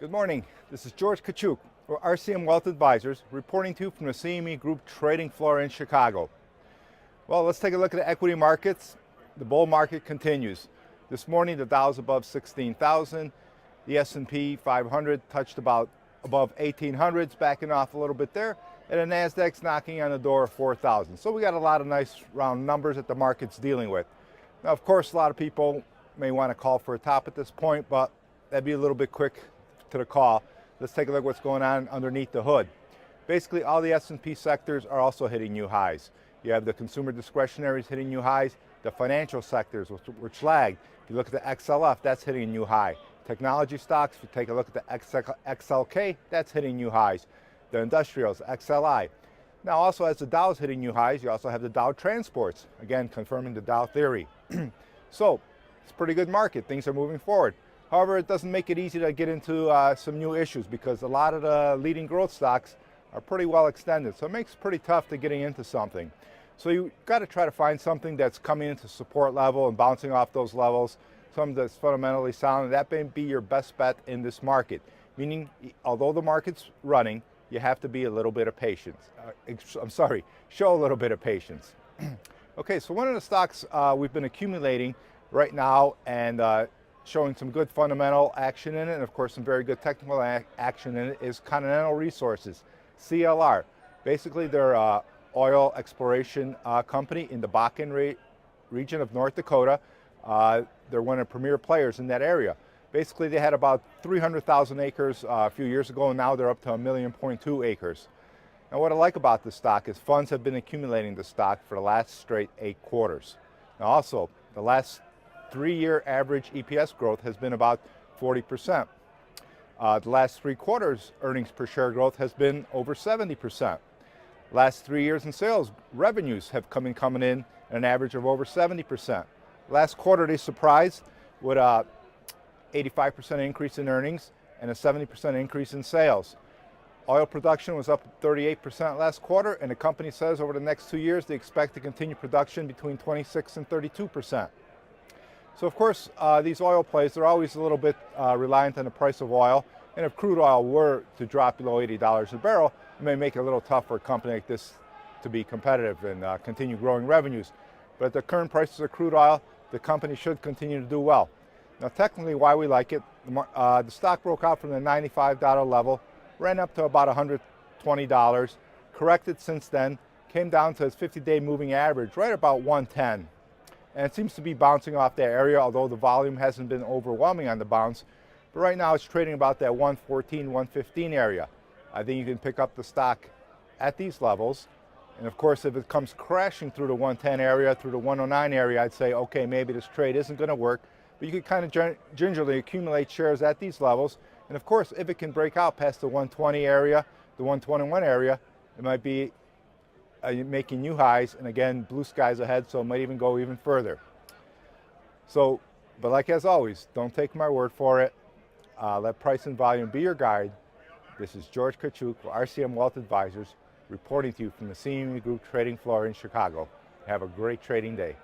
Good morning. This is George Kachuk, or RCM Wealth Advisors, reporting to you from the CME Group trading floor in Chicago. Well, let's take a look at the equity markets. The bull market continues. This morning, the Dow's above 16,000. The S&P 500 touched about above 1,800s, backing off a little bit there. And the Nasdaq's knocking on the door of 4,000. So we got a lot of nice round numbers that the market's dealing with. Now, of course, a lot of people may want to call for a top at this point, but that'd be a little bit quick to the call. Let's take a look at what's going on underneath the hood. Basically, all the S&P sectors are also hitting new highs. You have the consumer discretionaries hitting new highs, the financial sectors, which lagged. If you look at the XLF, that's hitting a new high. Technology stocks, if you take a look at the XLK, that's hitting new highs. The industrials, XLI. Now, also as the Dow's hitting new highs, you also have the Dow Transports, again, confirming the Dow theory. So, it's a pretty good market. Things are moving forward. However, it doesn't make it easy to get into some new issues because a lot of the leading growth stocks are pretty well extended. So it makes it pretty tough to getting into something. So you've got to try to find something that's coming into support level and bouncing off those levels, something that's fundamentally sound, and that may be your best bet in this market. Meaning, although the market's running, you have to be a little bit of patience. Show a little bit of patience. Okay, so one of the stocks we've been accumulating right now and showing some good fundamental action in it, and of course some very good technical action in it, is Continental Resources, CLR. Basically, they're an oil exploration company in the Bakken region of North Dakota. They're one of the premier players in that area. Basically, they had about 300,000 acres a few years ago, and now they're up to 1.2 million acres. Now, what I like about this stock is funds have been accumulating the stock for the last straight 8 quarters. Now, also, the last 3-year average EPS growth has been about 40%. The last 3 quarters earnings per share growth has been over 70%. Last 3 years in sales revenues have coming in at an average of over 70%. Last quarter they surprised with a 85% increase in earnings and a 70% increase in sales. Oil production was up 38% last quarter, and the company says over the next 2 years they expect to continue production between 26 and 32%. So of course, these oil plays, they're always a little bit reliant on the price of oil. And if crude oil were to drop below $80 a barrel, it may make it a little tough for a company like this to be competitive and continue growing revenues. But at the current prices of crude oil, the company should continue to do well. Now, technically, why we like it, the stock broke out from the $95 level, ran up to about $120, corrected since then, came down to its 50-day moving average, right about 110. And it seems to be bouncing off that area, although the volume hasn't been overwhelming on the bounce. But right now it's trading about that 114, 115 area. I think you can pick up the stock at these levels. And of course, if it comes crashing through the 110 area, through the 109 area, I'd say, okay, maybe this trade isn't going to work. But you could kind of gingerly accumulate shares at these levels. And of course, if it can break out past the 120 area, the 121 area, it might be making new highs, and again, blue skies ahead, so it might even go even further. So, but like as always, don't take my word for it. Let price and volume be your guide. This is George Kachuk for RCM Wealth Advisors, reporting to you from the CME Group trading floor in Chicago. Have a great trading day.